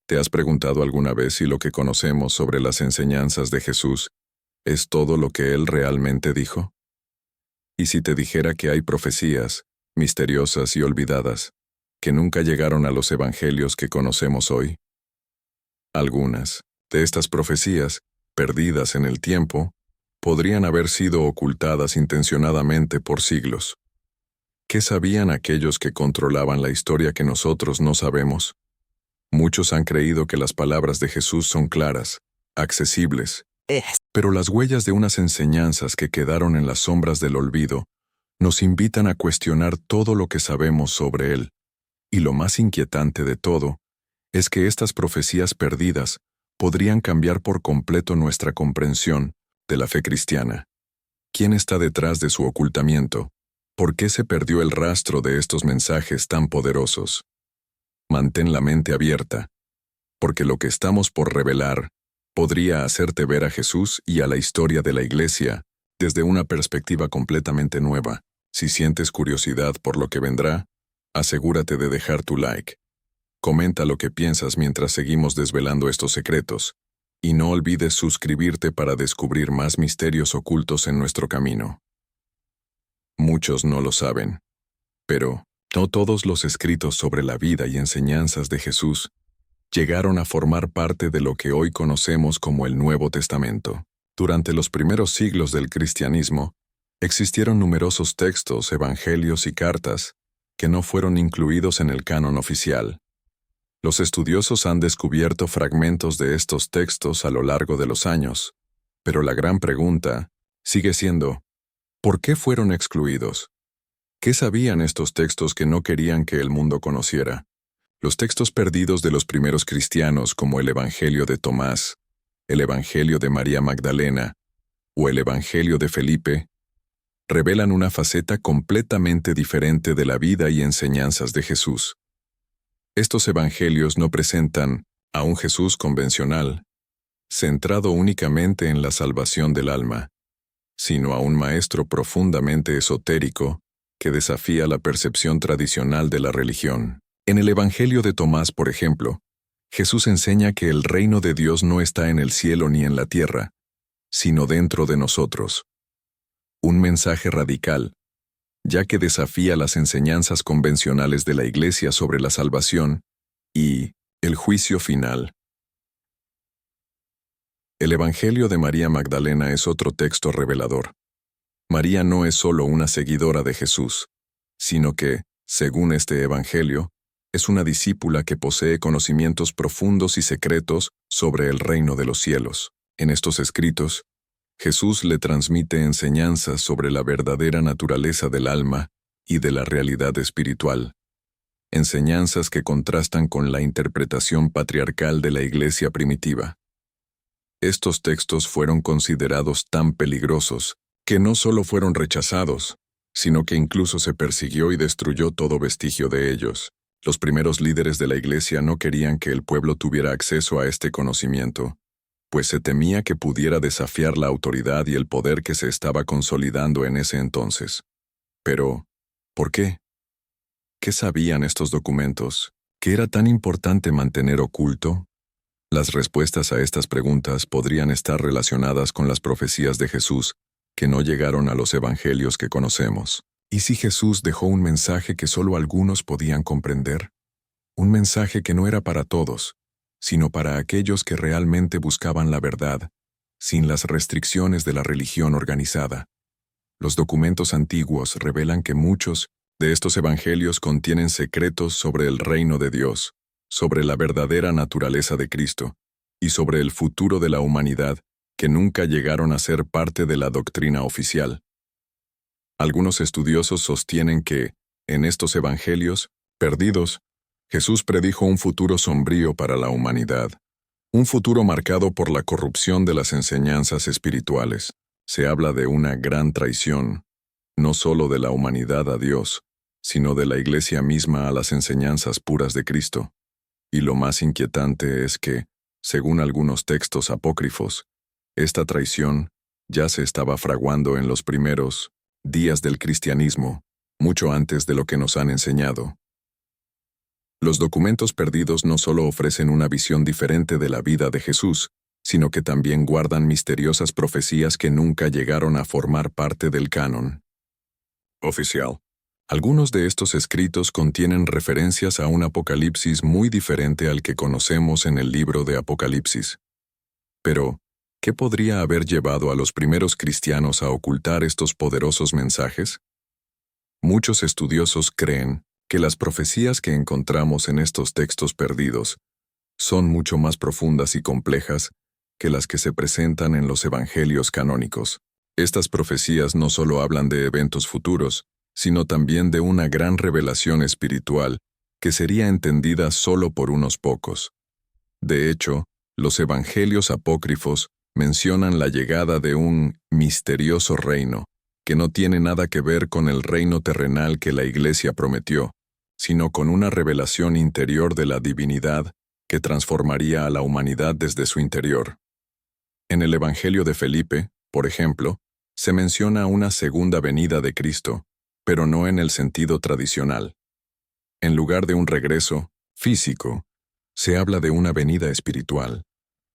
¿Te has preguntado alguna vez si lo que conocemos sobre las enseñanzas de Jesús es todo lo que Él realmente dijo? ¿Y si te dijera que hay profecías, misteriosas y olvidadas, que nunca llegaron a los evangelios que conocemos hoy? Algunas de estas profecías, perdidas en el tiempo, podrían haber sido ocultadas intencionadamente por siglos. ¿Qué sabían aquellos que controlaban la historia que nosotros no sabemos? Muchos han creído que las palabras de Jesús son claras, accesibles, pero las huellas de unas enseñanzas que quedaron en las sombras del olvido nos invitan a cuestionar todo lo que sabemos sobre Él. Y lo más inquietante de todo es que estas profecías perdidas podrían cambiar por completo nuestra comprensión de la fe cristiana. ¿Quién está detrás de su ocultamiento? ¿Por qué se perdió el rastro de estos mensajes tan poderosos? Mantén la mente abierta, porque lo que estamos por revelar podría hacerte ver a Jesús y a la historia de la Iglesia desde una perspectiva completamente nueva. Si sientes curiosidad por lo que vendrá, asegúrate de dejar tu like. Comenta lo que piensas mientras seguimos desvelando estos secretos, y no olvides suscribirte para descubrir más misterios ocultos en nuestro camino. Muchos no lo saben, pero no todos los escritos sobre la vida y enseñanzas de Jesús llegaron a formar parte de lo que hoy conocemos como el Nuevo Testamento. Durante los primeros siglos del cristianismo, existieron numerosos textos, evangelios y cartas que no fueron incluidos en el canon oficial. Los estudiosos han descubierto fragmentos de estos textos a lo largo de los años, pero la gran pregunta sigue siendo, ¿por qué fueron excluidos? ¿Qué sabían estos textos que no querían que el mundo conociera? Los textos perdidos de los primeros cristianos, como el Evangelio de Tomás, el Evangelio de María Magdalena o el Evangelio de Felipe, revelan una faceta completamente diferente de la vida y enseñanzas de Jesús. Estos evangelios no presentan a un Jesús convencional, centrado únicamente en la salvación del alma, sino a un maestro profundamente esotérico que desafía la percepción tradicional de la religión. En el Evangelio de Tomás, por ejemplo, Jesús enseña que el reino de Dios no está en el cielo ni en la tierra, sino dentro de nosotros. Un mensaje radical, ya que desafía las enseñanzas convencionales de la Iglesia sobre la salvación y el juicio final. El Evangelio de María Magdalena es otro texto revelador. María no es solo una seguidora de Jesús, sino que, según este Evangelio, es una discípula que posee conocimientos profundos y secretos sobre el reino de los cielos. En estos escritos, Jesús le transmite enseñanzas sobre la verdadera naturaleza del alma y de la realidad espiritual, enseñanzas que contrastan con la interpretación patriarcal de la Iglesia primitiva. Estos textos fueron considerados tan peligrosos que no solo fueron rechazados, sino que incluso se persiguió y destruyó todo vestigio de ellos. Los primeros líderes de la Iglesia no querían que el pueblo tuviera acceso a este conocimiento, pues se temía que pudiera desafiar la autoridad y el poder que se estaba consolidando en ese entonces. Pero, ¿por qué? ¿Qué sabían estos documentos? ¿Qué era tan importante mantener oculto? Las respuestas a estas preguntas podrían estar relacionadas con las profecías de Jesús que no llegaron a los evangelios que conocemos. ¿Y si Jesús dejó un mensaje que solo algunos podían comprender? Un mensaje que no era para todos, sino para aquellos que realmente buscaban la verdad, sin las restricciones de la religión organizada. Los documentos antiguos revelan que muchos de estos evangelios contienen secretos sobre el reino de Dios, sobre la verdadera naturaleza de Cristo, y sobre el futuro de la humanidad que nunca llegaron a ser parte de la doctrina oficial. Algunos estudiosos sostienen que, en estos evangelios, perdidos, Jesús predijo un futuro sombrío para la humanidad, un futuro marcado por la corrupción de las enseñanzas espirituales. Se habla de una gran traición, no solo de la humanidad a Dios, sino de la Iglesia misma a las enseñanzas puras de Cristo. Y lo más inquietante es que, según algunos textos apócrifos, esta traición ya se estaba fraguando en los primeros días del cristianismo, mucho antes de lo que nos han enseñado. Los documentos perdidos no solo ofrecen una visión diferente de la vida de Jesús, sino que también guardan misteriosas profecías que nunca llegaron a formar parte del canon oficial. Algunos de estos escritos contienen referencias a un Apocalipsis muy diferente al que conocemos en el libro de Apocalipsis. Pero, ¿qué podría haber llevado a los primeros cristianos a ocultar estos poderosos mensajes? Muchos estudiosos creen que las profecías que encontramos en estos textos perdidos son mucho más profundas y complejas que las que se presentan en los evangelios canónicos. Estas profecías no solo hablan de eventos futuros, sino también de una gran revelación espiritual que sería entendida solo por unos pocos. De hecho, los evangelios apócrifos mencionan la llegada de un misterioso reino, que no tiene nada que ver con el reino terrenal que la Iglesia prometió, sino con una revelación interior de la divinidad que transformaría a la humanidad desde su interior. En el Evangelio de Felipe, por ejemplo, se menciona una segunda venida de Cristo, pero no en el sentido tradicional. En lugar de un regreso físico, se habla de una venida espiritual,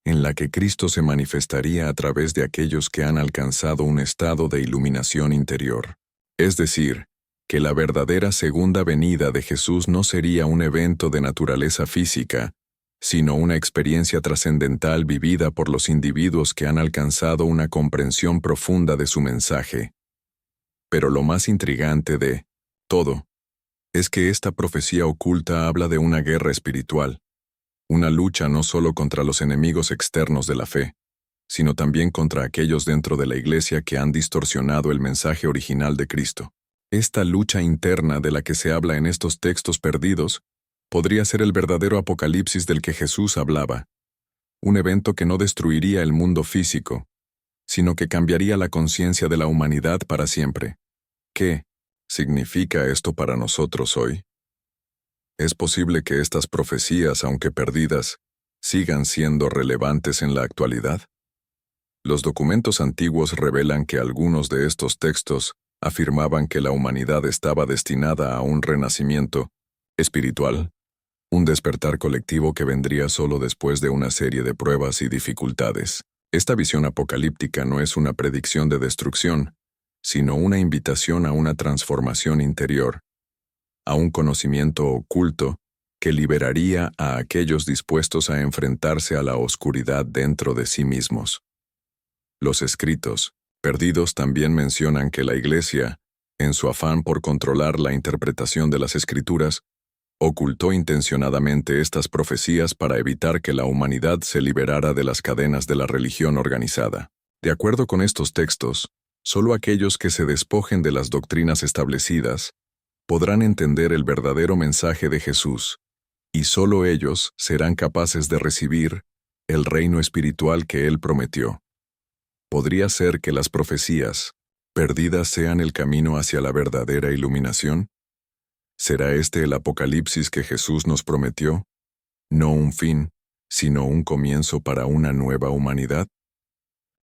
en la que Cristo se manifestaría a través de aquellos que han alcanzado un estado de iluminación interior. Es decir, que la verdadera segunda venida de Jesús no sería un evento de naturaleza física, sino una experiencia trascendental vivida por los individuos que han alcanzado una comprensión profunda de su mensaje. Pero lo más intrigante de todo es que esta profecía oculta habla de una guerra espiritual, una lucha no solo contra los enemigos externos de la fe, sino también contra aquellos dentro de la Iglesia que han distorsionado el mensaje original de Cristo. Esta lucha interna de la que se habla en estos textos perdidos podría ser el verdadero apocalipsis del que Jesús hablaba, un evento que no destruiría el mundo físico, sino que cambiaría la conciencia de la humanidad para siempre. ¿Qué significa esto para nosotros hoy? ¿Es posible que estas profecías, aunque perdidas, sigan siendo relevantes en la actualidad? Los documentos antiguos revelan que algunos de estos textos afirmaban que la humanidad estaba destinada a un renacimiento espiritual, un despertar colectivo que vendría solo después de una serie de pruebas y dificultades. Esta visión apocalíptica no es una predicción de destrucción, sino una invitación a una transformación interior, a un conocimiento oculto que liberaría a aquellos dispuestos a enfrentarse a la oscuridad dentro de sí mismos. Los escritos perdidos también mencionan que la Iglesia, en su afán por controlar la interpretación de las Escrituras, ocultó intencionadamente estas profecías para evitar que la humanidad se liberara de las cadenas de la religión organizada. De acuerdo con estos textos, solo aquellos que se despojen de las doctrinas establecidas podrán entender el verdadero mensaje de Jesús, y solo ellos serán capaces de recibir el reino espiritual que Él prometió. ¿Podría ser que las profecías perdidas sean el camino hacia la verdadera iluminación? ¿Será este el apocalipsis que Jesús nos prometió? No un fin, sino un comienzo para una nueva humanidad.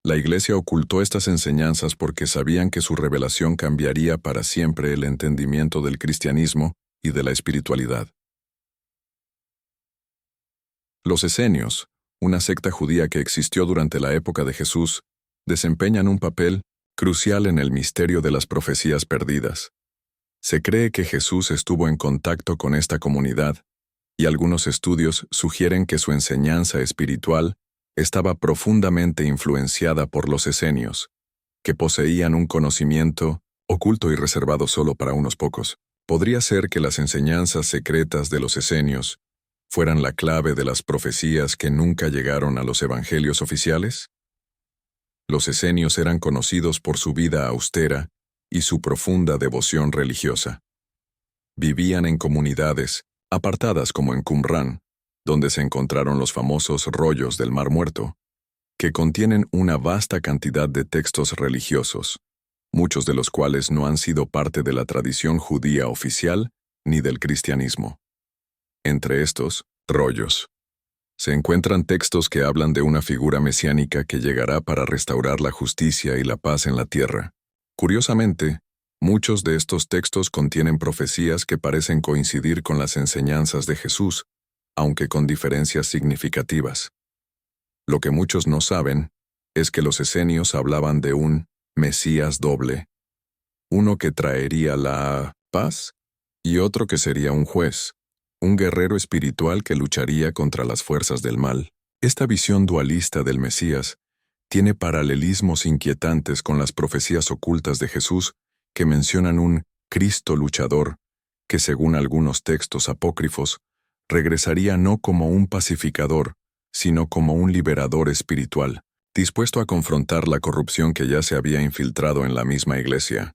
La Iglesia ocultó estas enseñanzas porque sabían que su revelación cambiaría para siempre el entendimiento del cristianismo y de la espiritualidad. Los esenios, una secta judía que existió durante la época de Jesús, desempeñan un papel crucial en el misterio de las profecías perdidas. Se cree que Jesús estuvo en contacto con esta comunidad, y algunos estudios sugieren que su enseñanza espiritual estaba profundamente influenciada por los esenios, que poseían un conocimiento oculto y reservado solo para unos pocos. ¿Podría ser que las enseñanzas secretas de los esenios fueran la clave de las profecías que nunca llegaron a los evangelios oficiales? Los esenios eran conocidos por su vida austera y su profunda devoción religiosa. Vivían en comunidades apartadas como en Qumrán, donde se encontraron los famosos rollos del Mar Muerto, que contienen una vasta cantidad de textos religiosos, muchos de los cuales no han sido parte de la tradición judía oficial ni del cristianismo. Entre estos rollos se encuentran textos que hablan de una figura mesiánica que llegará para restaurar la justicia y la paz en la tierra. Curiosamente, Muchos de estos textos contienen profecías que parecen coincidir con las enseñanzas de Jesús, aunque con diferencias significativas. Lo que muchos no saben es que los esenios hablaban de un Mesías doble, uno que traería la paz y otro que sería un juez, un guerrero espiritual que lucharía contra las fuerzas del mal. Esta visión dualista del Mesías tiene paralelismos inquietantes con las profecías ocultas de Jesús que mencionan un Cristo luchador que, según algunos textos apócrifos, regresaría no como un pacificador, sino como un liberador espiritual, dispuesto a confrontar la corrupción que ya se había infiltrado en la misma Iglesia.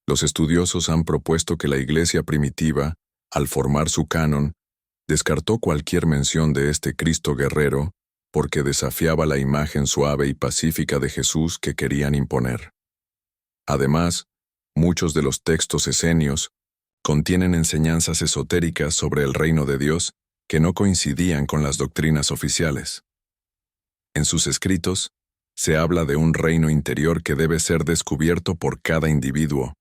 Los estudiosos han propuesto que la Iglesia primitiva, al formar su canon, descartó cualquier mención de este Cristo guerrero porque desafiaba la imagen suave y pacífica de Jesús que querían imponer. Además, muchos de los textos esenios contienen enseñanzas esotéricas sobre el reino de Dios que no coincidían con las doctrinas oficiales. En sus escritos, se habla de un reino interior que debe ser descubierto por cada individuo,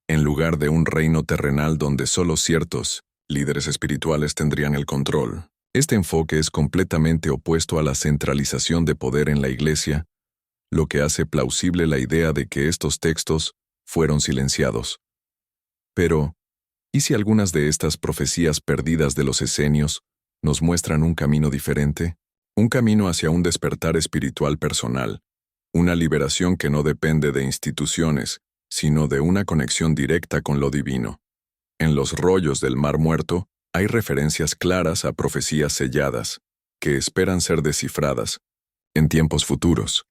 en lugar de un reino terrenal donde solo ciertos líderes espirituales tendrían el control. Este enfoque es completamente opuesto a la centralización de poder en la Iglesia, lo que hace plausible la idea de que estos textos fueron silenciados. Pero, ¿y si algunas de estas profecías perdidas de los esenios nos muestran un camino diferente? Un camino hacia un despertar espiritual personal, una liberación que no depende de instituciones, sino de una conexión directa con lo divino. En los rollos del Mar Muerto hay referencias claras a profecías selladas, que esperan ser descifradas, en tiempos futuros.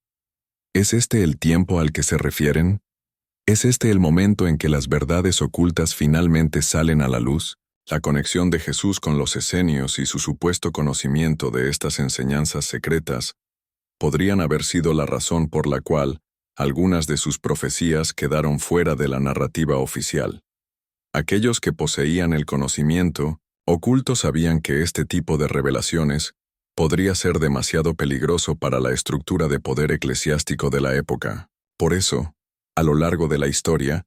¿Es este el tiempo al que se refieren? ¿Es este el momento en que las verdades ocultas finalmente salen a la luz? La conexión de Jesús con los esenios y su supuesto conocimiento de estas enseñanzas secretas podrían haber sido la razón por la cual algunas de sus profecías quedaron fuera de la narrativa oficial. Aquellos que poseían el conocimiento oculto sabían que este tipo de revelaciones podría ser demasiado peligroso para la estructura de poder eclesiástico de la época. Por eso, a lo largo de la historia,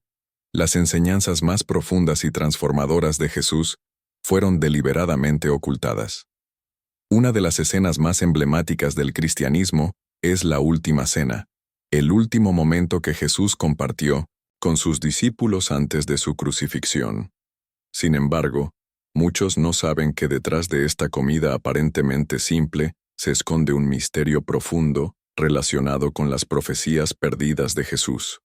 las enseñanzas más profundas y transformadoras de Jesús fueron deliberadamente ocultadas. Una de las escenas más emblemáticas del cristianismo es la Última Cena, el último momento que Jesús compartió con sus discípulos antes de su crucifixión. Sin embargo, muchos no saben que detrás de esta comida aparentemente simple se esconde un misterio profundo relacionado con las profecías perdidas de Jesús.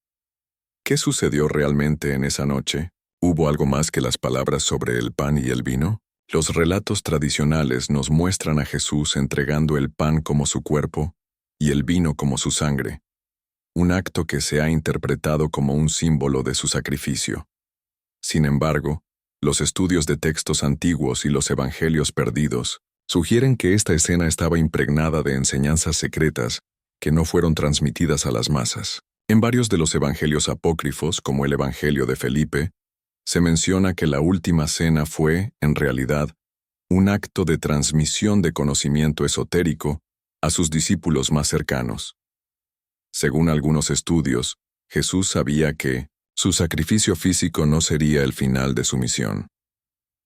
¿Qué sucedió realmente en esa noche? ¿Hubo algo más que las palabras sobre el pan y el vino? Los relatos tradicionales nos muestran a Jesús entregando el pan como su cuerpo y el vino como su sangre, un acto que se ha interpretado como un símbolo de su sacrificio. Sin embargo, los estudios de textos antiguos y los evangelios perdidos sugieren que esta escena estaba impregnada de enseñanzas secretas que no fueron transmitidas a las masas. En varios de los evangelios apócrifos, como el Evangelio de Felipe, se menciona que la Última Cena fue, en realidad, un acto de transmisión de conocimiento esotérico a sus discípulos más cercanos. Según algunos estudios, Jesús sabía que su sacrificio físico no sería el final de su misión.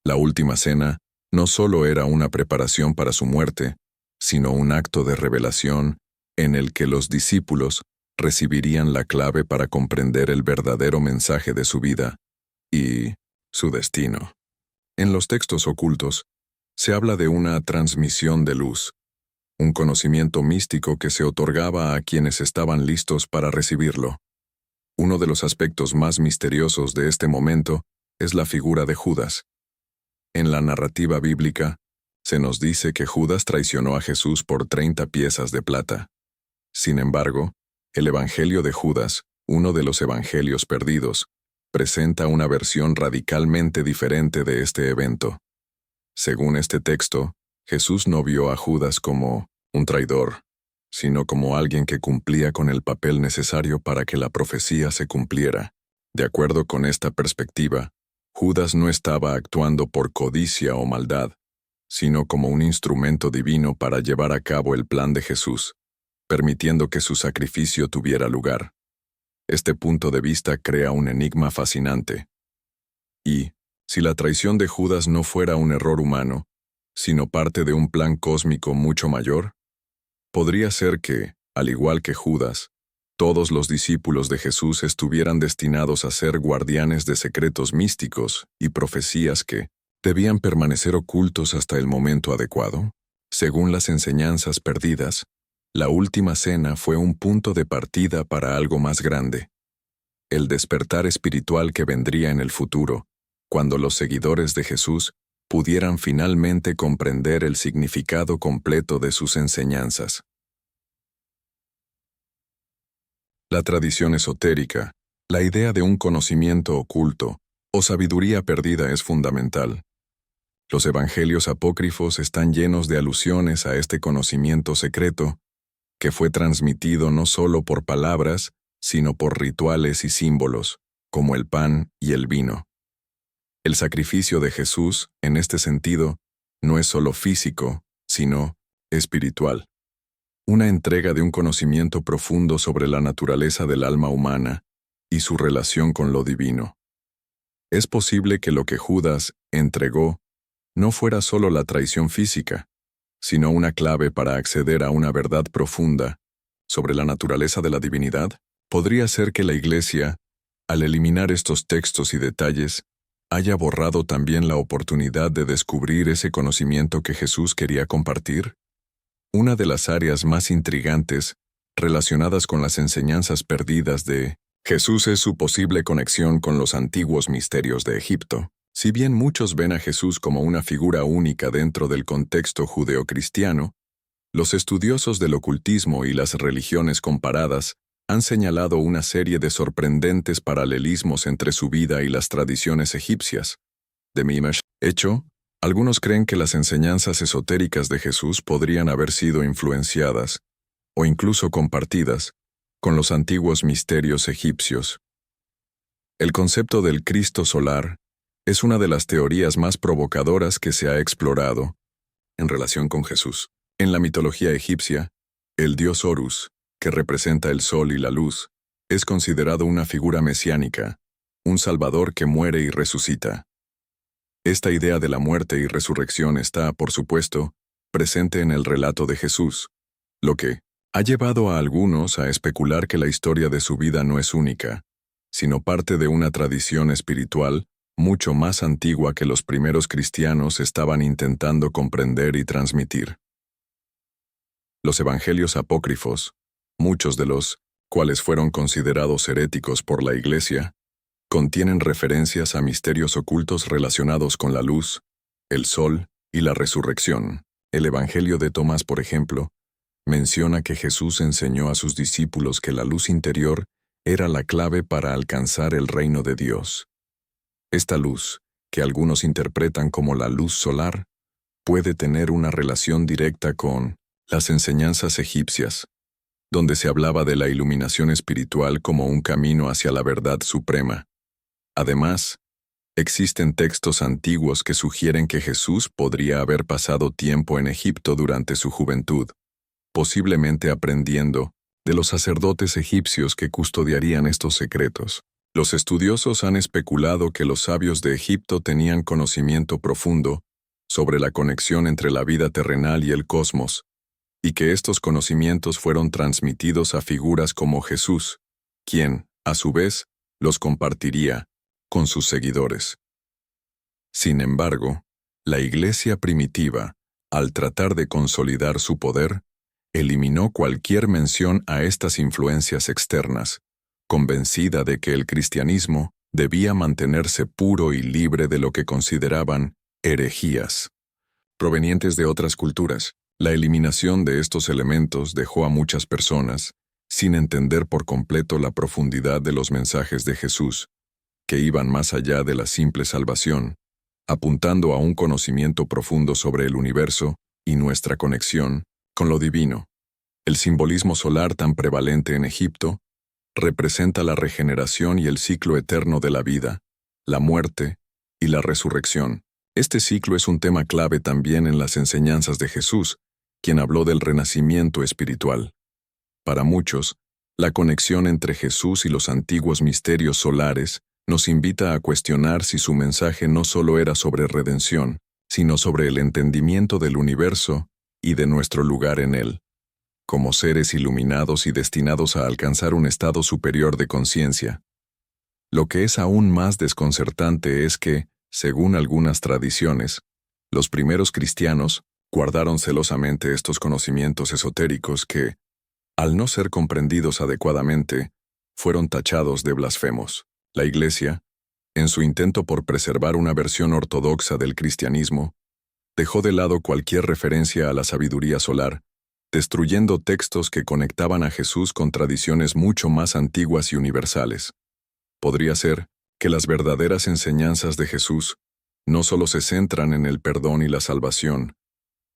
La Última Cena no solo era una preparación para su muerte, sino un acto de revelación en el que los discípulos recibirían la clave para comprender el verdadero mensaje de su vida y su destino. En los textos ocultos, se habla de una transmisión de luz, un conocimiento místico que se otorgaba a quienes estaban listos para recibirlo. Uno de los aspectos más misteriosos de este momento es la figura de Judas. En la narrativa bíblica, se nos dice que Judas traicionó a Jesús por 30 piezas de plata. Sin embargo, el Evangelio de Judas, uno de los evangelios perdidos, presenta una versión radicalmente diferente de este evento. Según este texto, Jesús no vio a Judas como un traidor, sino como alguien que cumplía con el papel necesario para que la profecía se cumpliera. De acuerdo con esta perspectiva, Judas no estaba actuando por codicia o maldad, sino como un instrumento divino para llevar a cabo el plan de Jesús, permitiendo que su sacrificio tuviera lugar. Este punto de vista crea un enigma fascinante. Y, si la traición de Judas no fuera un error humano, sino parte de un plan cósmico mucho mayor, podría ser que, al igual que Judas, todos los discípulos de Jesús estuvieran destinados a ser guardianes de secretos místicos y profecías que debían permanecer ocultos hasta el momento adecuado. Según las enseñanzas perdidas, la última cena fue un punto de partida para algo más grande, el despertar espiritual que vendría en el futuro, cuando los seguidores de Jesús pudieran finalmente comprender el significado completo de sus enseñanzas. La tradición esotérica, la idea de un conocimiento oculto o sabiduría perdida es fundamental. Los evangelios apócrifos están llenos de alusiones a este conocimiento secreto, que fue transmitido no solo por palabras, sino por rituales y símbolos, como el pan y el vino. El sacrificio de Jesús, en este sentido, no es solo físico, sino espiritual. Una entrega de un conocimiento profundo sobre la naturaleza del alma humana y su relación con lo divino. Es posible que lo que Judas entregó no fuera solo la traición física, sino una clave para acceder a una verdad profunda sobre la naturaleza de la divinidad. Podría ser que la Iglesia, al eliminar estos textos y detalles, haya borrado también la oportunidad de descubrir ese conocimiento que Jesús quería compartir. Una de las áreas más intrigantes relacionadas con las enseñanzas perdidas de Jesús es su posible conexión con los antiguos misterios de Egipto. Si bien muchos ven a Jesús como una figura única dentro del contexto judeocristiano, los estudiosos del ocultismo y las religiones comparadas han señalado una serie de sorprendentes paralelismos entre su vida y las tradiciones egipcias. De hecho, algunos creen que las enseñanzas esotéricas de Jesús podrían haber sido influenciadas, o incluso compartidas, con los antiguos misterios egipcios. El concepto del Cristo solar es una de las teorías más provocadoras que se ha explorado en relación con Jesús. En la mitología egipcia, el dios Horus, que representa el sol y la luz, es considerado una figura mesiánica, un salvador que muere y resucita. Esta idea de la muerte y resurrección está, por supuesto, presente en el relato de Jesús, lo que ha llevado a algunos a especular que la historia de su vida no es única, sino parte de una tradición espiritual mucho más antigua que los primeros cristianos estaban intentando comprender y transmitir. Los evangelios apócrifos, muchos de los cuales fueron considerados heréticos por la Iglesia, contienen referencias a misterios ocultos relacionados con la luz, el sol y la resurrección. El Evangelio de Tomás, por ejemplo, menciona que Jesús enseñó a sus discípulos que la luz interior era la clave para alcanzar el reino de Dios. Esta luz, que algunos interpretan como la luz solar, puede tener una relación directa con las enseñanzas egipcias, donde se hablaba de la iluminación espiritual como un camino hacia la verdad suprema. Además, existen textos antiguos que sugieren que Jesús podría haber pasado tiempo en Egipto durante su juventud, posiblemente aprendiendo de los sacerdotes egipcios que custodiarían estos secretos. Los estudiosos han especulado que los sabios de Egipto tenían conocimiento profundo sobre la conexión entre la vida terrenal y el cosmos, y que estos conocimientos fueron transmitidos a figuras como Jesús, quien, a su vez, los compartiría con sus seguidores. Sin embargo, la Iglesia primitiva, al tratar de consolidar su poder, eliminó cualquier mención a estas influencias externas, convencida de que el cristianismo debía mantenerse puro y libre de lo que consideraban herejías provenientes de otras culturas. La eliminación de estos elementos dejó a muchas personas sin entender por completo la profundidad de los mensajes de Jesús, que iban más allá de la simple salvación, apuntando a un conocimiento profundo sobre el universo y nuestra conexión con lo divino. El simbolismo solar tan prevalente en Egipto representa la regeneración y el ciclo eterno de la vida, la muerte y la resurrección. Este ciclo es un tema clave también en las enseñanzas de Jesús, quien habló del renacimiento espiritual. Para muchos, La conexión entre Jesús y los antiguos misterios solares nos invita a cuestionar si su mensaje no solo era sobre redención, sino sobre el entendimiento del universo y de nuestro lugar en él, como seres iluminados y destinados a alcanzar un estado superior de conciencia. Lo que es aún más desconcertante es que, según algunas tradiciones, los primeros cristianos guardaron celosamente estos conocimientos esotéricos que, al no ser comprendidos adecuadamente, fueron tachados de blasfemos. La Iglesia, en su intento por preservar una versión ortodoxa del cristianismo, dejó de lado cualquier referencia a la sabiduría solar, destruyendo textos que conectaban a Jesús con tradiciones mucho más antiguas y universales. Podría ser que las verdaderas enseñanzas de Jesús no solo se centran en el perdón y la salvación,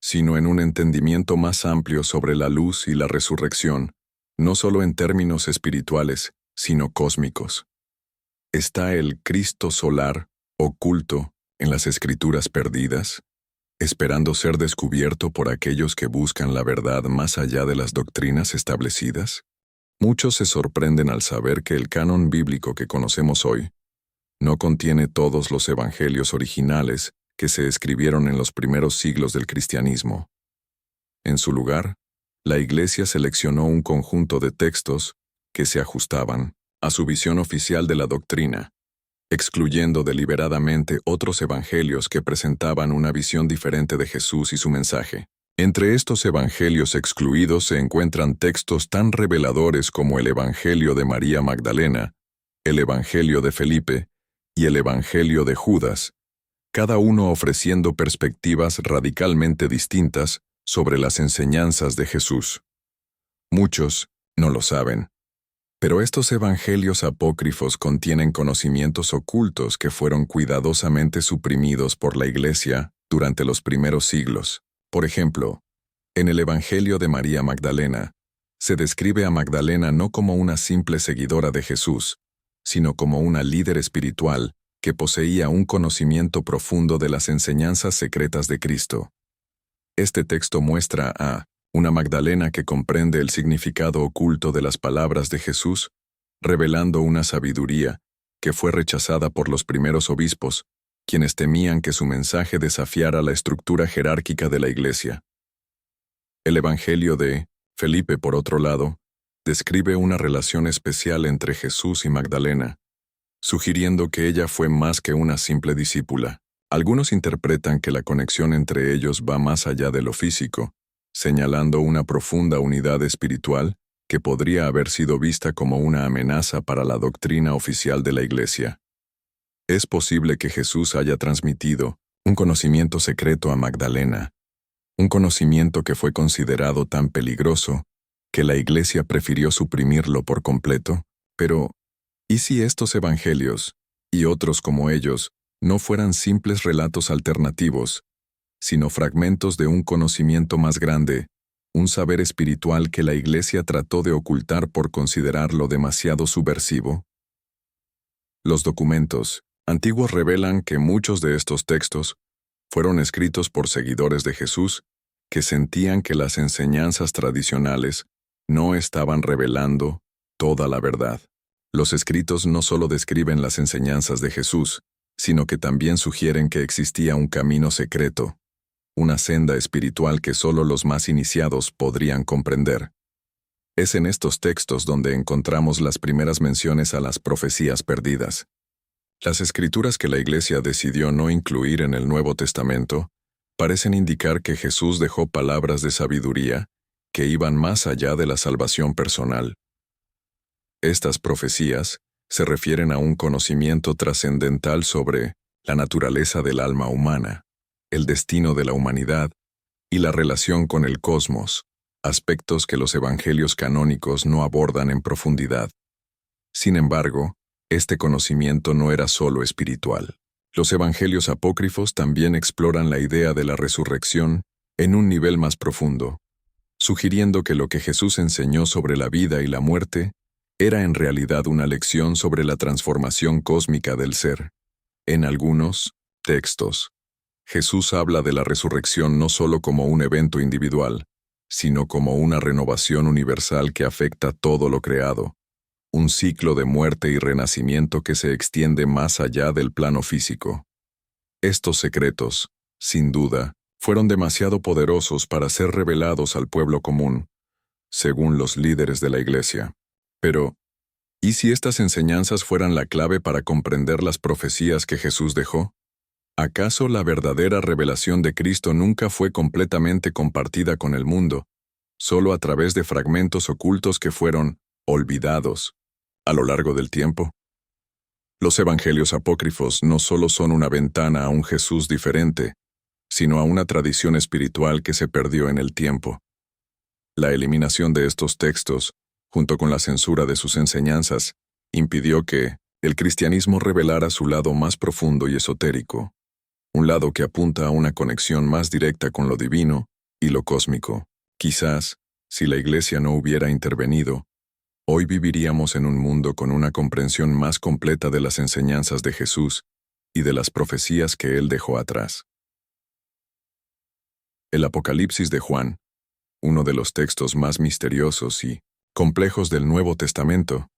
sino en un entendimiento más amplio sobre la luz y la resurrección, no solo en términos espirituales, sino cósmicos. ¿Está el Cristo solar oculto en las Escrituras perdidas, esperando ser descubierto por aquellos que buscan la verdad más allá de las doctrinas establecidas? Muchos se sorprenden al saber que el canon bíblico que conocemos hoy no contiene todos los evangelios originales que se escribieron en los primeros siglos del cristianismo. En su lugar, la Iglesia seleccionó un conjunto de textos que se ajustaban a su visión oficial de la doctrina, excluyendo deliberadamente otros evangelios que presentaban una visión diferente de Jesús y su mensaje. Entre estos evangelios excluidos se encuentran textos tan reveladores como el Evangelio de María Magdalena, el Evangelio de Felipe y el Evangelio de Judas, cada uno ofreciendo perspectivas radicalmente distintas sobre las enseñanzas de Jesús. Muchos no lo saben, pero estos evangelios apócrifos contienen conocimientos ocultos que fueron cuidadosamente suprimidos por la Iglesia durante los primeros siglos. Por ejemplo, en el Evangelio de María Magdalena, se describe a Magdalena no como una simple seguidora de Jesús, sino como una líder espiritual que poseía un conocimiento profundo de las enseñanzas secretas de Cristo. Este texto muestra a una Magdalena que comprende el significado oculto de las palabras de Jesús, revelando una sabiduría que fue rechazada por los primeros obispos, quienes temían que su mensaje desafiara la estructura jerárquica de la Iglesia. El Evangelio de Felipe, por otro lado, describe una relación especial entre Jesús y Magdalena, sugiriendo que ella fue más que una simple discípula. Algunos interpretan que la conexión entre ellos va más allá de lo físico, señalando una profunda unidad espiritual que podría haber sido vista como una amenaza para la doctrina oficial de la Iglesia. Es posible que Jesús haya transmitido un conocimiento secreto a Magdalena, un conocimiento que fue considerado tan peligroso que la Iglesia prefirió suprimirlo por completo. Pero, ¿y si estos evangelios, y otros como ellos, no fueran simples relatos alternativos, sino fragmentos de un conocimiento más grande, un saber espiritual que la Iglesia trató de ocultar por considerarlo demasiado subversivo? Los documentos antiguos revelan que muchos de estos textos fueron escritos por seguidores de Jesús que sentían que las enseñanzas tradicionales no estaban revelando toda la verdad. Los escritos no solo describen las enseñanzas de Jesús, sino que también sugieren que existía un camino secreto, una senda espiritual que solo los más iniciados podrían comprender. Es en estos textos donde encontramos las primeras menciones a las profecías perdidas. Las escrituras que la Iglesia decidió no incluir en el Nuevo Testamento parecen indicar que Jesús dejó palabras de sabiduría que iban más allá de la salvación personal. Estas profecías se refieren a un conocimiento trascendental sobre la naturaleza del alma humana, el destino de la humanidad y la relación con el cosmos, aspectos que los evangelios canónicos no abordan en profundidad. Sin embargo, este conocimiento no era solo espiritual. Los evangelios apócrifos también exploran la idea de la resurrección en un nivel más profundo, sugiriendo que lo que Jesús enseñó sobre la vida y la muerte era en realidad una lección sobre la transformación cósmica del ser. En algunos textos, Jesús habla de la resurrección no solo como un evento individual, sino como una renovación universal que afecta todo lo creado, un ciclo de muerte y renacimiento que se extiende más allá del plano físico. Estos secretos, sin duda, fueron demasiado poderosos para ser revelados al pueblo común, según los líderes de la Iglesia. Pero, ¿y si estas enseñanzas fueran la clave para comprender las profecías que Jesús dejó? ¿Acaso la verdadera revelación de Cristo nunca fue completamente compartida con el mundo, solo a través de fragmentos ocultos que fueron olvidados a lo largo del tiempo? Los evangelios apócrifos no solo son una ventana a un Jesús diferente, sino a una tradición espiritual que se perdió en el tiempo. La eliminación de estos textos, junto con la censura de sus enseñanzas, impidió que el cristianismo revelara su lado más profundo y esotérico, un lado que apunta a una conexión más directa con lo divino y lo cósmico. Quizás, si la Iglesia no hubiera intervenido, hoy viviríamos en un mundo con una comprensión más completa de las enseñanzas de Jesús y de las profecías que Él dejó atrás. El Apocalipsis de Juan, uno de los textos más misteriosos y complejos del Nuevo Testamento,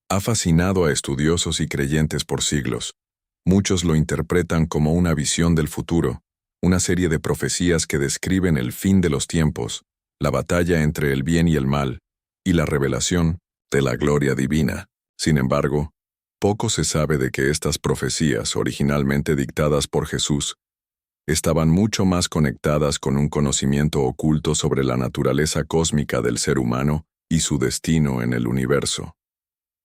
ha fascinado a estudiosos y creyentes por siglos. Muchos lo interpretan como una visión del futuro, una serie de profecías que describen el fin de los tiempos, la batalla entre el bien y el mal, y la revelación de la gloria divina. Sin embargo, poco se sabe de que estas profecías, originalmente dictadas por Jesús, estaban mucho más conectadas con un conocimiento oculto sobre la naturaleza cósmica del ser humano y su destino en el universo.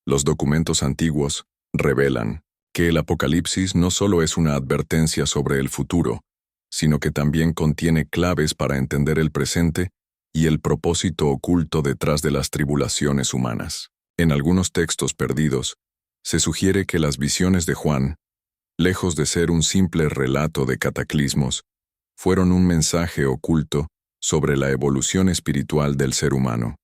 Los documentos antiguos revelan que el Apocalipsis no solo es una advertencia sobre el futuro, sino que también contiene claves para entender el presente y el propósito oculto detrás de las tribulaciones humanas. En algunos textos perdidos, se sugiere que las visiones de Juan, lejos de ser un simple relato de cataclismos, fueron un mensaje oculto sobre la evolución espiritual del ser humano.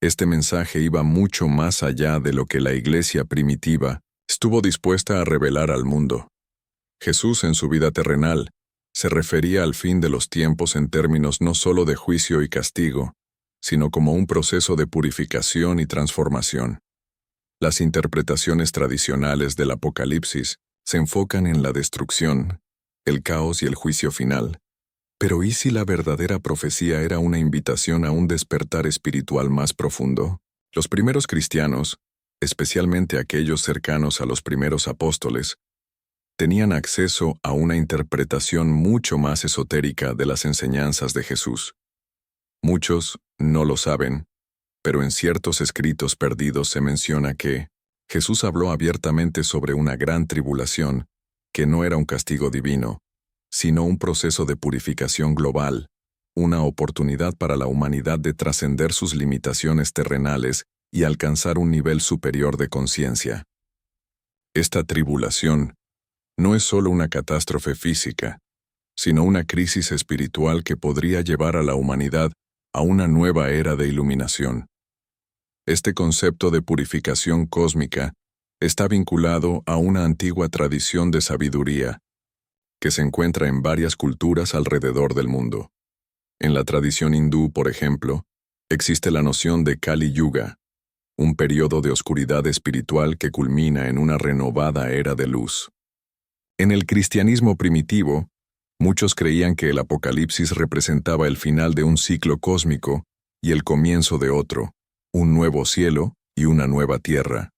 Este mensaje iba mucho más allá de lo que la Iglesia primitiva estuvo dispuesta a revelar al mundo. Jesús, en su vida terrenal, se refería al fin de los tiempos en términos no solo de juicio y castigo, sino como un proceso de purificación y transformación. Las interpretaciones tradicionales del Apocalipsis se enfocan en la destrucción, el caos y el juicio final. Pero ¿y si la verdadera profecía era una invitación a un despertar espiritual más profundo? Los primeros cristianos, especialmente aquellos cercanos a los primeros apóstoles, tenían acceso a una interpretación mucho más esotérica de las enseñanzas de Jesús. Muchos no lo saben, pero en ciertos escritos perdidos se menciona que Jesús habló abiertamente sobre una gran tribulación, que no era un castigo divino, sino un proceso de purificación global, una oportunidad para la humanidad de trascender sus limitaciones terrenales y alcanzar un nivel superior de conciencia. Esta tribulación no es solo una catástrofe física, sino una crisis espiritual que podría llevar a la humanidad a una nueva era de iluminación. Este concepto de purificación cósmica está vinculado a una antigua tradición de sabiduría que se encuentra en varias culturas alrededor del mundo. En la tradición hindú, por ejemplo, existe la noción de Kali Yuga, un periodo de oscuridad espiritual que culmina en una renovada era de luz. En el cristianismo primitivo, muchos creían que el Apocalipsis representaba el final de un ciclo cósmico y el comienzo de otro, un nuevo cielo y una nueva tierra.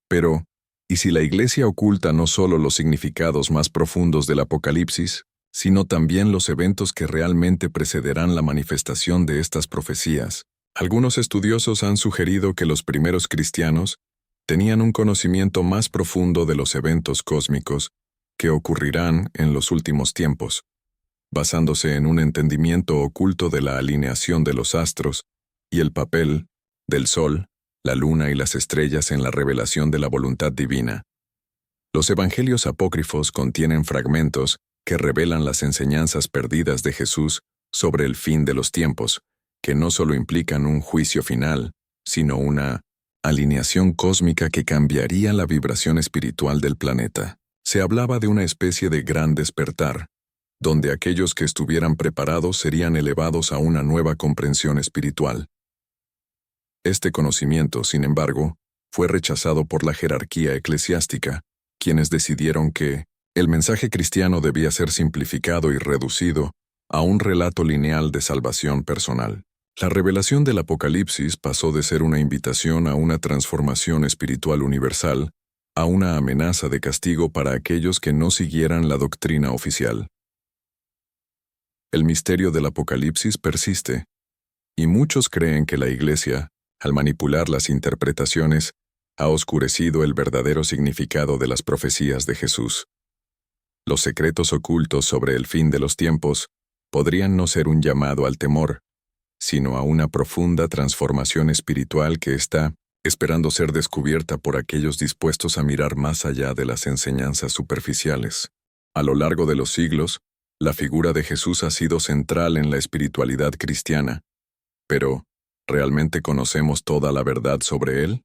Pero, ¿y si la Iglesia oculta no solo los significados más profundos del Apocalipsis, sino también los eventos que realmente precederán la manifestación de estas profecías? Algunos estudiosos han sugerido que los primeros cristianos tenían un conocimiento más profundo de los eventos cósmicos que ocurrirán en los últimos tiempos, basándose en un entendimiento oculto de la alineación de los astros y el papel del Sol, la Luna y las estrellas en la revelación de la voluntad divina. Los evangelios apócrifos contienen fragmentos que revelan las enseñanzas perdidas de Jesús sobre el fin de los tiempos, que no solo implican un juicio final, sino una alineación cósmica que cambiaría la vibración espiritual del planeta. Se hablaba de una especie de gran despertar, donde aquellos que estuvieran preparados serían elevados a una nueva comprensión espiritual. Este conocimiento, sin embargo, fue rechazado por la jerarquía eclesiástica, quienes decidieron que el mensaje cristiano debía ser simplificado y reducido a un relato lineal de salvación personal. La revelación del Apocalipsis pasó de ser una invitación a una transformación espiritual universal a una amenaza de castigo para aquellos que no siguieran la doctrina oficial. El misterio del Apocalipsis persiste, y muchos creen que la Iglesia, al manipular las interpretaciones, ha oscurecido el verdadero significado de las profecías de Jesús. Los secretos ocultos sobre el fin de los tiempos podrían no ser un llamado al temor, sino a una profunda transformación espiritual que está esperando ser descubierta por aquellos dispuestos a mirar más allá de las enseñanzas superficiales. A lo largo de los siglos, la figura de Jesús ha sido central en la espiritualidad cristiana, pero ¿realmente conocemos toda la verdad sobre él?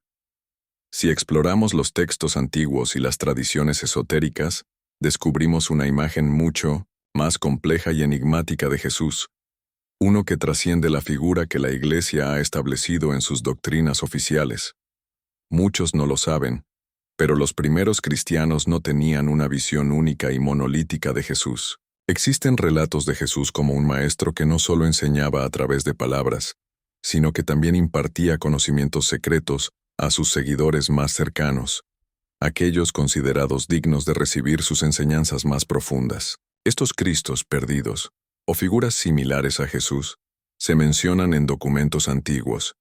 Si exploramos los textos antiguos y las tradiciones esotéricas, descubrimos una imagen mucho más compleja y enigmática de Jesús, uno que trasciende la figura que la Iglesia ha establecido en sus doctrinas oficiales. Muchos no lo saben, pero los primeros cristianos no tenían una visión única y monolítica de Jesús. Existen relatos de Jesús como un maestro que no solo enseñaba a través de palabras, sino que también impartía conocimientos secretos a sus seguidores más cercanos, aquellos considerados dignos de recibir sus enseñanzas más profundas. Estos Cristos perdidos, o figuras similares a Jesús, se mencionan en documentos antiguos,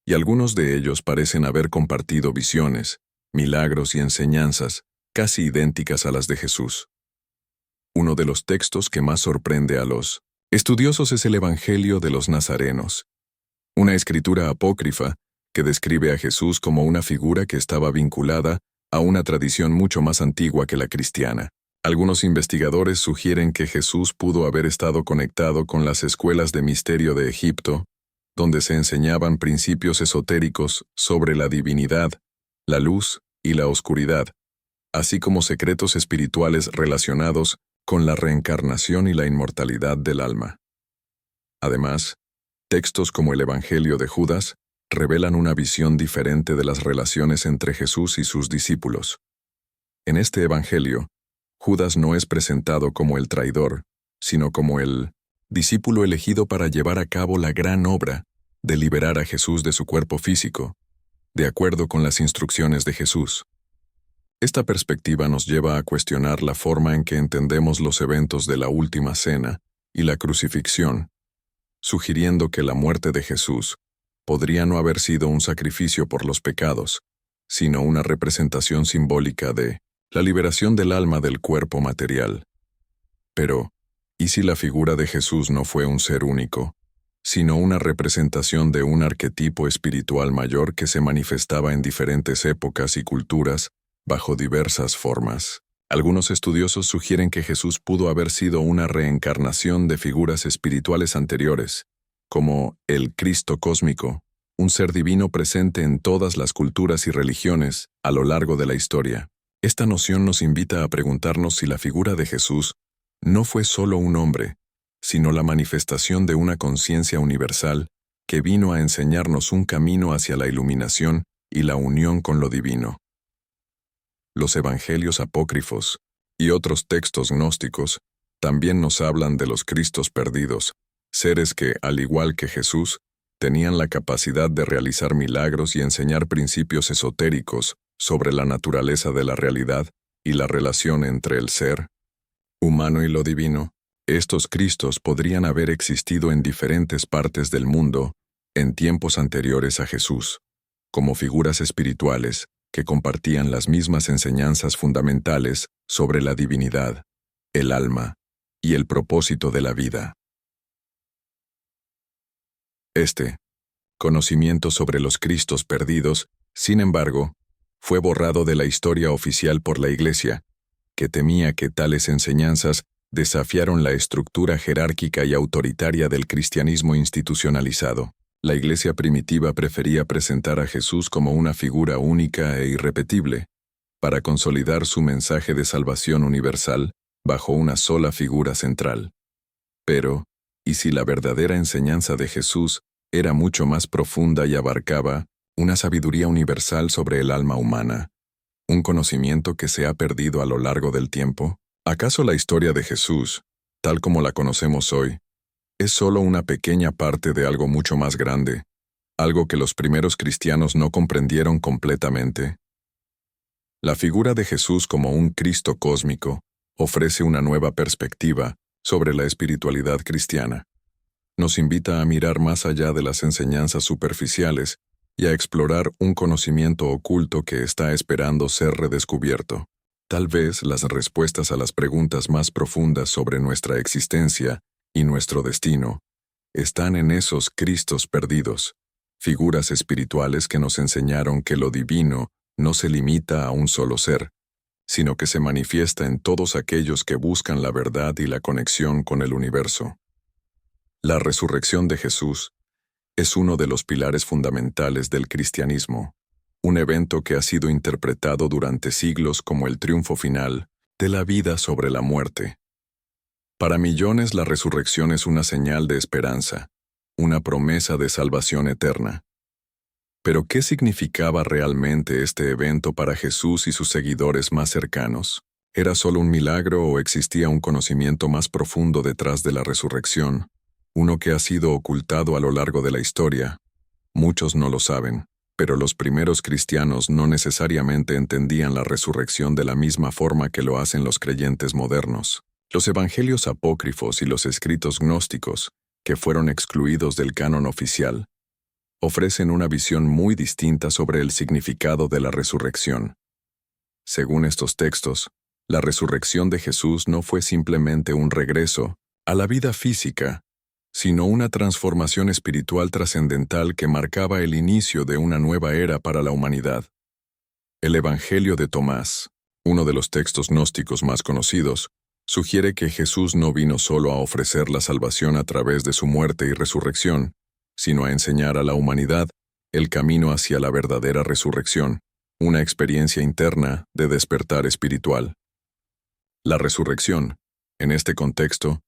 y algunos de ellos parecen haber compartido visiones, milagros y enseñanzas casi idénticas a las de Jesús. Uno de los textos que más sorprende a los estudiosos es el Evangelio de los Nazarenos, una escritura apócrifa que describe a Jesús como una figura que estaba vinculada a una tradición mucho más antigua que la cristiana. Algunos investigadores sugieren que Jesús pudo haber estado conectado con las escuelas de misterio de Egipto, donde se enseñaban principios esotéricos sobre la divinidad, la luz y la oscuridad, así como secretos espirituales relacionados con la reencarnación y la inmortalidad del alma. Además, textos como el Evangelio de Judas revelan una visión diferente de las relaciones entre Jesús y sus discípulos. En este Evangelio, Judas no es presentado como el traidor, sino como el discípulo elegido para llevar a cabo la gran obra de liberar a Jesús de su cuerpo físico, de acuerdo con las instrucciones de Jesús. Esta perspectiva nos lleva a cuestionar la forma en que entendemos los eventos de la Última Cena y la crucifixión, sugiriendo que la muerte de Jesús podría no haber sido un sacrificio por los pecados, sino una representación simbólica de la liberación del alma del cuerpo material. Pero, ¿y si la figura de Jesús no fue un ser único, sino una representación de un arquetipo espiritual mayor que se manifestaba en diferentes épocas y culturas, bajo diversas formas? Algunos estudiosos sugieren que Jesús pudo haber sido una reencarnación de figuras espirituales anteriores, como el Cristo cósmico, un ser divino presente en todas las culturas y religiones a lo largo de la historia. Esta noción nos invita a preguntarnos si la figura de Jesús no fue solo un hombre, sino la manifestación de una conciencia universal que vino a enseñarnos un camino hacia la iluminación y la unión con lo divino. Los evangelios apócrifos y otros textos gnósticos también nos hablan de los Cristos perdidos, seres que, al igual que Jesús, tenían la capacidad de realizar milagros y enseñar principios esotéricos sobre la naturaleza de la realidad y la relación entre el ser humano y lo divino. Estos Cristos podrían haber existido en diferentes partes del mundo en tiempos anteriores a Jesús, como figuras espirituales que compartían las mismas enseñanzas fundamentales sobre la divinidad, el alma y el propósito de la vida. Este conocimiento sobre los Cristos perdidos, sin embargo, fue borrado de la historia oficial por la Iglesia, que temía que tales enseñanzas desafiaron la estructura jerárquica y autoritaria del cristianismo institucionalizado. La Iglesia primitiva prefería presentar a Jesús como una figura única e irrepetible, para consolidar su mensaje de salvación universal bajo una sola figura central. Pero, ¿y si la verdadera enseñanza de Jesús era mucho más profunda y abarcaba una sabiduría universal sobre el alma humana, un conocimiento que se ha perdido a lo largo del tiempo? ¿Acaso la historia de Jesús, tal como la conocemos hoy, es solo una pequeña parte de algo mucho más grande, algo que los primeros cristianos no comprendieron completamente? La figura de Jesús como un Cristo cósmico ofrece una nueva perspectiva sobre la espiritualidad cristiana. Nos invita a mirar más allá de las enseñanzas superficiales y a explorar un conocimiento oculto que está esperando ser redescubierto. Tal vez las respuestas a las preguntas más profundas sobre nuestra existencia y nuestro destino están en esos Cristos perdidos, figuras espirituales que nos enseñaron que lo divino no se limita a un solo ser, sino que se manifiesta en todos aquellos que buscan la verdad y la conexión con el universo. La resurrección de Jesús es uno de los pilares fundamentales del cristianismo, un evento que ha sido interpretado durante siglos como el triunfo final de la vida sobre la muerte. Para millones, la resurrección es una señal de esperanza, una promesa de salvación eterna. Pero, ¿qué significaba realmente este evento para Jesús y sus seguidores más cercanos? ¿Era solo un milagro o existía un conocimiento más profundo detrás de la resurrección, uno que ha sido ocultado a lo largo de la historia? Muchos no lo saben, pero los primeros cristianos no necesariamente entendían la resurrección de la misma forma que lo hacen los creyentes modernos. Los evangelios apócrifos y los escritos gnósticos, que fueron excluidos del canon oficial, ofrecen una visión muy distinta sobre el significado de la resurrección. Según estos textos, la resurrección de Jesús no fue simplemente un regreso a la vida física, sino una transformación espiritual trascendental que marcaba el inicio de una nueva era para la humanidad. El Evangelio de Tomás, uno de los textos gnósticos más conocidos, sugiere que Jesús no vino solo a ofrecer la salvación a través de su muerte y resurrección, sino a enseñar a la humanidad el camino hacia la verdadera resurrección, una experiencia interna de despertar espiritual. La resurrección, en este contexto,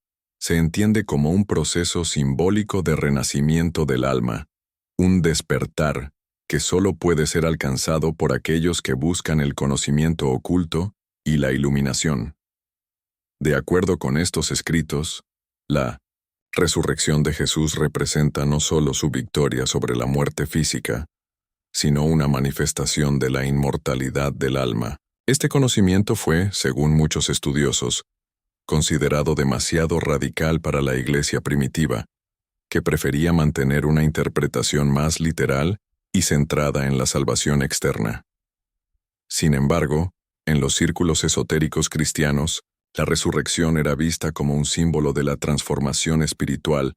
se entiende como un proceso simbólico de renacimiento del alma, un despertar que solo puede ser alcanzado por aquellos que buscan el conocimiento oculto y la iluminación. De acuerdo con estos escritos, la resurrección de Jesús representa no solo su victoria sobre la muerte física, sino una manifestación de la inmortalidad del alma. Este conocimiento fue, según muchos estudiosos, considerado demasiado radical para la Iglesia primitiva, que prefería mantener una interpretación más literal y centrada en la salvación externa. Sin embargo, en los círculos esotéricos cristianos, la resurrección era vista como un símbolo de la transformación espiritual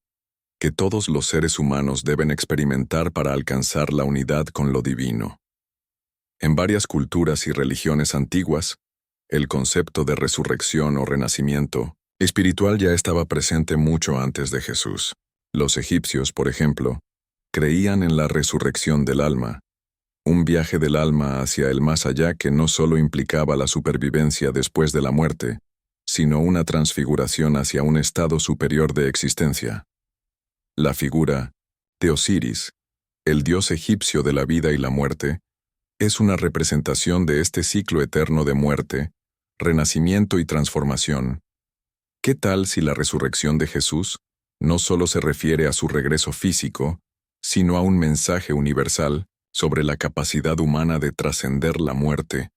que todos los seres humanos deben experimentar para alcanzar la unidad con lo divino. En varias culturas y religiones antiguas, el concepto de resurrección o renacimiento espiritual ya estaba presente mucho antes de Jesús. Los egipcios, por ejemplo, creían en la resurrección del alma, un viaje del alma hacia el más allá que no solo implicaba la supervivencia después de la muerte, sino una transfiguración hacia un estado superior de existencia. La figura de Osiris, el dios egipcio de la vida y la muerte, es una representación de este ciclo eterno de muerte, renacimiento y transformación. ¿Qué tal si la resurrección de Jesús no solo se refiere a su regreso físico, sino a un mensaje universal sobre la capacidad humana de trascender la muerte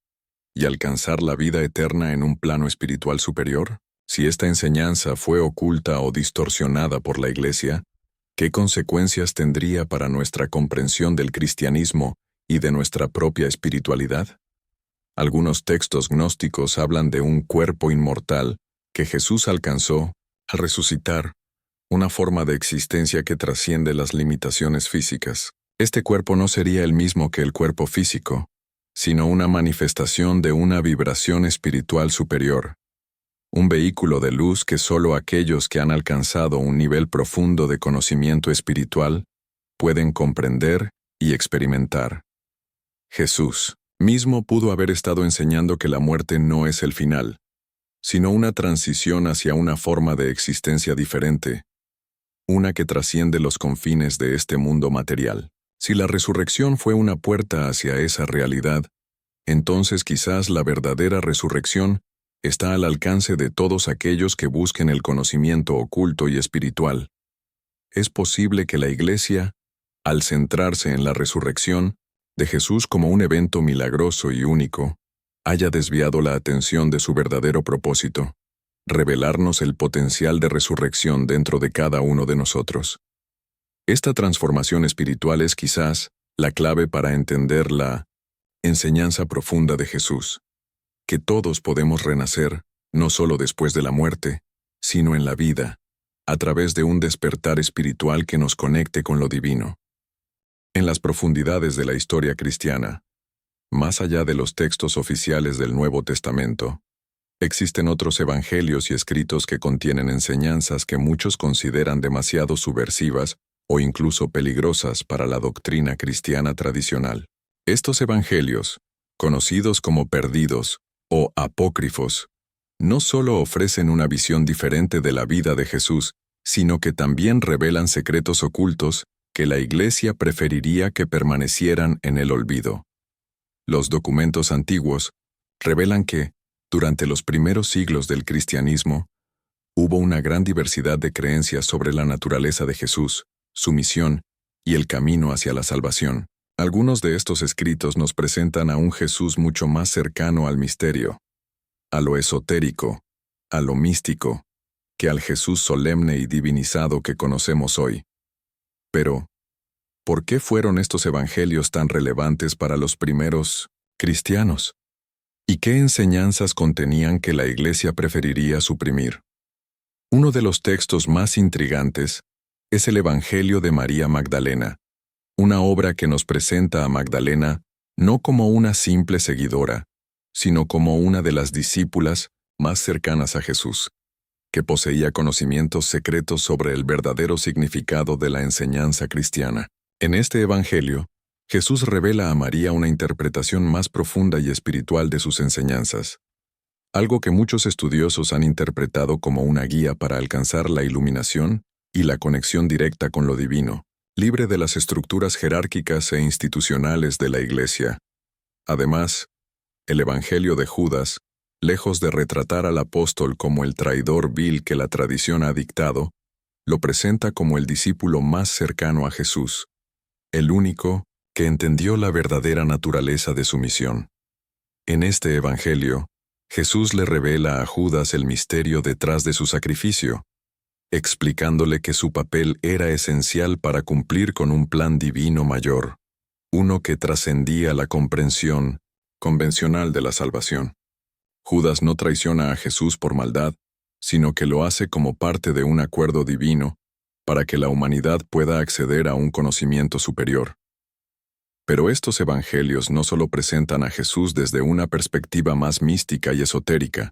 y alcanzar la vida eterna en un plano espiritual superior? Si esta enseñanza fue oculta o distorsionada por la Iglesia, ¿qué consecuencias tendría para nuestra comprensión del cristianismo y de nuestra propia espiritualidad? Algunos textos gnósticos hablan de un cuerpo inmortal que Jesús alcanzó al resucitar, una forma de existencia que trasciende las limitaciones físicas. Este cuerpo no sería el mismo que el cuerpo físico, sino una manifestación de una vibración espiritual superior, un vehículo de luz que solo aquellos que han alcanzado un nivel profundo de conocimiento espiritual pueden comprender y experimentar. Jesús mismo pudo haber estado enseñando que la muerte no es el final, sino una transición hacia una forma de existencia diferente, una que trasciende los confines de este mundo material. Si la resurrección fue una puerta hacia esa realidad, entonces quizás la verdadera resurrección está al alcance de todos aquellos que busquen el conocimiento oculto y espiritual. Es posible que la Iglesia, al centrarse en la resurrección de Jesús como un evento milagroso y único, haya desviado la atención de su verdadero propósito, revelarnos el potencial de resurrección dentro de cada uno de nosotros. Esta transformación espiritual es quizás la clave para entender la enseñanza profunda de Jesús, que todos podemos renacer, no solo después de la muerte, sino en la vida, a través de un despertar espiritual que nos conecte con lo divino. En las profundidades de la historia cristiana, más allá de los textos oficiales del Nuevo Testamento, existen otros evangelios y escritos que contienen enseñanzas que muchos consideran demasiado subversivas o incluso peligrosas para la doctrina cristiana tradicional. Estos evangelios, conocidos como perdidos o apócrifos, no solo ofrecen una visión diferente de la vida de Jesús, sino que también revelan secretos ocultos que la Iglesia preferiría que permanecieran en el olvido. Los documentos antiguos revelan que, durante los primeros siglos del cristianismo, hubo una gran diversidad de creencias sobre la naturaleza de Jesús, su misión y el camino hacia la salvación. Algunos de estos escritos nos presentan a un Jesús mucho más cercano al misterio, a lo esotérico, a lo místico, que al Jesús solemne y divinizado que conocemos hoy. Pero, ¿por qué fueron estos evangelios tan relevantes para los primeros cristianos? ¿Y qué enseñanzas contenían que la Iglesia preferiría suprimir? Uno de los textos más intrigantes es el Evangelio de María Magdalena, una obra que nos presenta a Magdalena no como una simple seguidora, sino como una de las discípulas más cercanas a Jesús, que poseía conocimientos secretos sobre el verdadero significado de la enseñanza cristiana. En este Evangelio, Jesús revela a María una interpretación más profunda y espiritual de sus enseñanzas, algo que muchos estudiosos han interpretado como una guía para alcanzar la iluminación y la conexión directa con lo divino, libre de las estructuras jerárquicas e institucionales de la Iglesia. Además, el Evangelio de Judas, lejos de retratar al apóstol como el traidor vil que la tradición ha dictado, lo presenta como el discípulo más cercano a Jesús, el único que entendió la verdadera naturaleza de su misión. En este Evangelio, Jesús le revela a Judas el misterio detrás de su sacrificio, explicándole que su papel era esencial para cumplir con un plan divino mayor, uno que trascendía la comprensión convencional de la salvación. Judas no traiciona a Jesús por maldad, sino que lo hace como parte de un acuerdo divino para que la humanidad pueda acceder a un conocimiento superior. Pero estos evangelios no solo presentan a Jesús desde una perspectiva más mística y esotérica,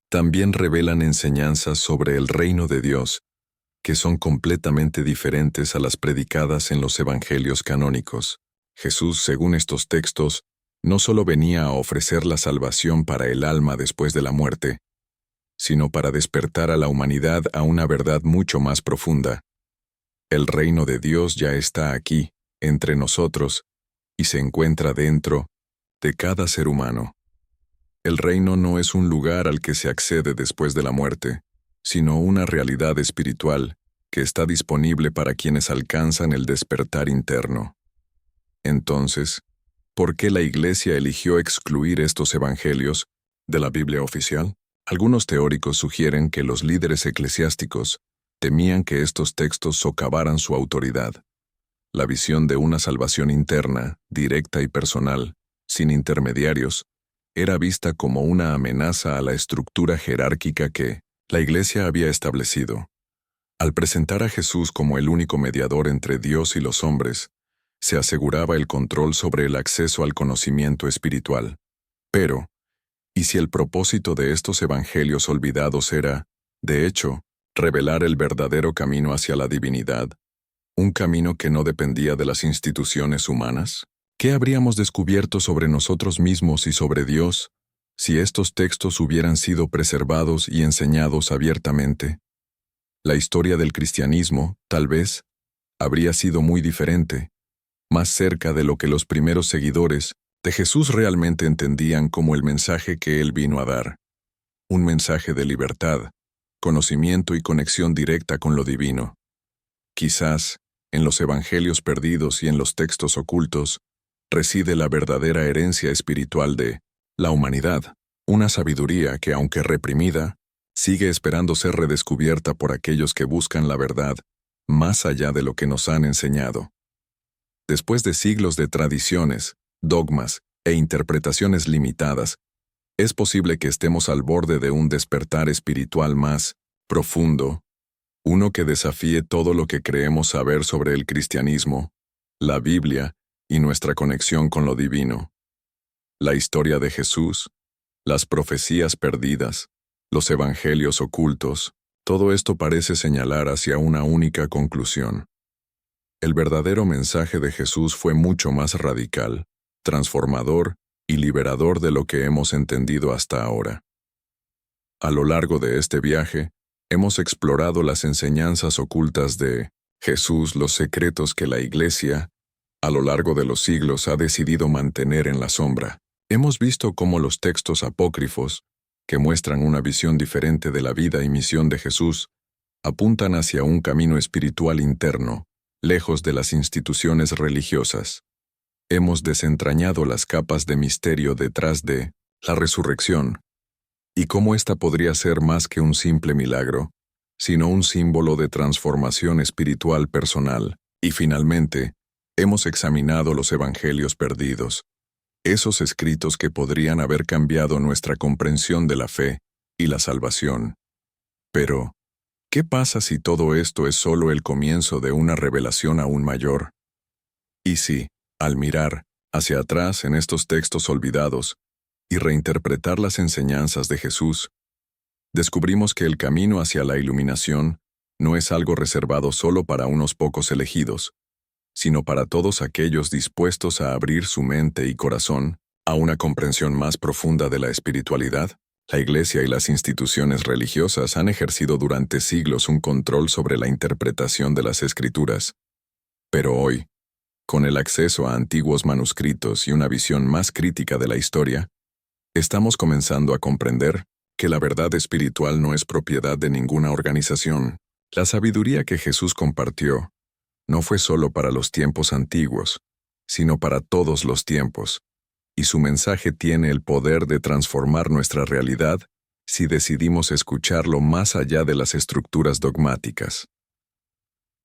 también revelan enseñanzas sobre el reino de Dios, que son completamente diferentes a las predicadas en los evangelios canónicos. Jesús, según estos textos, no solo venía a ofrecer la salvación para el alma después de la muerte, sino para despertar a la humanidad a una verdad mucho más profunda. El reino de Dios ya está aquí, entre nosotros, y se encuentra dentro de cada ser humano. El reino no es un lugar al que se accede después de la muerte, sino una realidad espiritual que está disponible para quienes alcanzan el despertar interno. Entonces, ¿por qué la Iglesia eligió excluir estos evangelios de la Biblia oficial? Algunos teóricos sugieren que los líderes eclesiásticos temían que estos textos socavaran su autoridad. La visión de una salvación interna, directa y personal, sin intermediarios, era vista como una amenaza a la estructura jerárquica que la Iglesia había establecido. Al presentar a Jesús como el único mediador entre Dios y los hombres, se aseguraba el control sobre el acceso al conocimiento espiritual. Pero, ¿y si el propósito de estos evangelios olvidados era, de hecho, revelar el verdadero camino hacia la divinidad, un camino que no dependía de las instituciones humanas? ¿Qué habríamos descubierto sobre nosotros mismos y sobre Dios Si estos textos hubieran sido preservados y enseñados abiertamente, la historia del cristianismo, tal vez, habría sido muy diferente, más cerca de lo que los primeros seguidores de Jesús realmente entendían como el mensaje que Él vino a dar. Un mensaje de libertad, conocimiento y conexión directa con lo divino. Quizás, en los evangelios perdidos y en los textos ocultos, reside la verdadera herencia espiritual de la humanidad, una sabiduría que, aunque reprimida, sigue esperando ser redescubierta por aquellos que buscan la verdad más allá de lo que nos han enseñado. Después de siglos de tradiciones, dogmas e interpretaciones limitadas, es posible que estemos al borde de un despertar espiritual más profundo, uno que desafíe todo lo que creemos saber sobre el cristianismo, la Biblia y nuestra conexión con lo divino. La historia de Jesús, las profecías perdidas, los evangelios ocultos, todo esto parece señalar hacia una única conclusión. El verdadero mensaje de Jesús fue mucho más radical, transformador y liberador de lo que hemos entendido hasta ahora. A lo largo de este viaje, hemos explorado las enseñanzas ocultas de Jesús, los secretos que la Iglesia, a lo largo de los siglos, ha decidido mantener en la sombra. Hemos visto cómo los textos apócrifos, que muestran una visión diferente de la vida y misión de Jesús, apuntan hacia un camino espiritual interno, lejos de las instituciones religiosas. Hemos desentrañado las capas de misterio detrás de la resurrección, y cómo ésta podría ser más que un simple milagro, sino un símbolo de transformación espiritual personal. Y finalmente, hemos examinado los evangelios perdidos, esos escritos que podrían haber cambiado nuestra comprensión de la fe y la salvación. Pero, ¿qué pasa si todo esto es solo el comienzo de una revelación aún mayor? Y si, al mirar hacia atrás en estos textos olvidados y reinterpretar las enseñanzas de Jesús, descubrimos que el camino hacia la iluminación no es algo reservado solo para unos pocos elegidos, sino para todos aquellos dispuestos a abrir su mente y corazón a una comprensión más profunda de la espiritualidad. La Iglesia y las instituciones religiosas han ejercido durante siglos un control sobre la interpretación de las Escrituras. Pero hoy, con el acceso a antiguos manuscritos y una visión más crítica de la historia, estamos comenzando a comprender que la verdad espiritual no es propiedad de ninguna organización. La sabiduría que Jesús compartió no fue solo para los tiempos antiguos, sino para todos los tiempos, y su mensaje tiene el poder de transformar nuestra realidad si decidimos escucharlo más allá de las estructuras dogmáticas.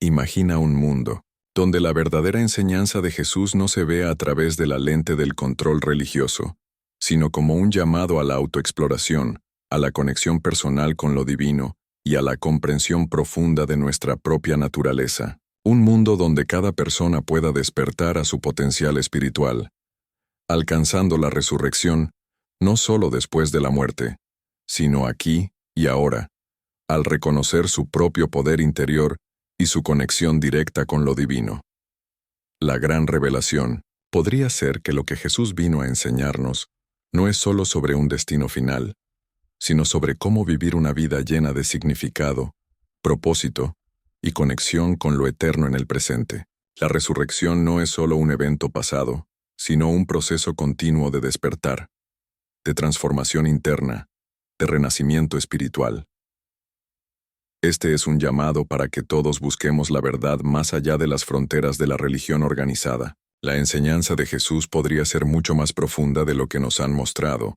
Imagina un mundo donde la verdadera enseñanza de Jesús no se vea a través de la lente del control religioso, sino como un llamado a la autoexploración, a la conexión personal con lo divino y a la comprensión profunda de nuestra propia naturaleza. Un mundo donde cada persona pueda despertar a su potencial espiritual, alcanzando la resurrección, no solo después de la muerte, sino aquí y ahora, al reconocer su propio poder interior y su conexión directa con lo divino. La gran revelación podría ser que lo que Jesús vino a enseñarnos no es solo sobre un destino final, sino sobre cómo vivir una vida llena de significado, propósito y conexión con lo eterno en el presente. La resurrección no es solo un evento pasado, sino un proceso continuo de despertar, de transformación interna, de renacimiento espiritual. Este es un llamado para que todos busquemos la verdad más allá de las fronteras de la religión organizada. La enseñanza de Jesús podría ser mucho más profunda de lo que nos han mostrado,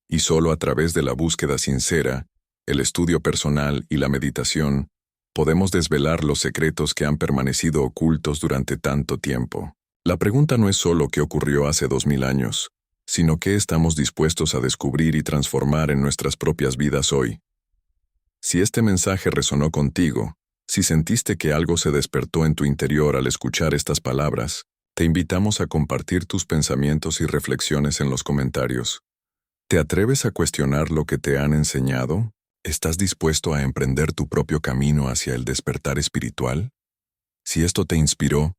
y solo a través de la búsqueda sincera, el estudio personal y la meditación, podemos desvelar los secretos que han permanecido ocultos durante tanto tiempo. La pregunta no es solo qué ocurrió hace 2000 años, sino qué estamos dispuestos a descubrir y transformar en nuestras propias vidas hoy. Si este mensaje resonó contigo, si sentiste que algo se despertó en tu interior al escuchar estas palabras, te invitamos a compartir tus pensamientos y reflexiones en los comentarios. ¿Te atreves a cuestionar lo que te han enseñado? ¿Estás dispuesto a emprender tu propio camino hacia el despertar espiritual? Si esto te inspiró,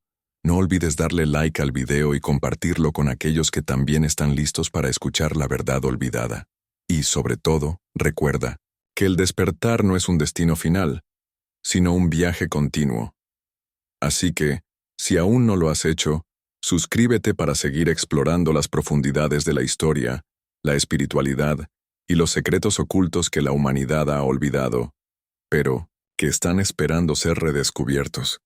no olvides darle like al video y compartirlo con aquellos que también están listos para escuchar la verdad olvidada. Y, sobre todo, recuerda que el despertar no es un destino final, sino un viaje continuo. Así que, si aún no lo has hecho, suscríbete para seguir explorando las profundidades de la historia, la espiritualidad y los secretos ocultos que la humanidad ha olvidado, pero que están esperando ser redescubiertos.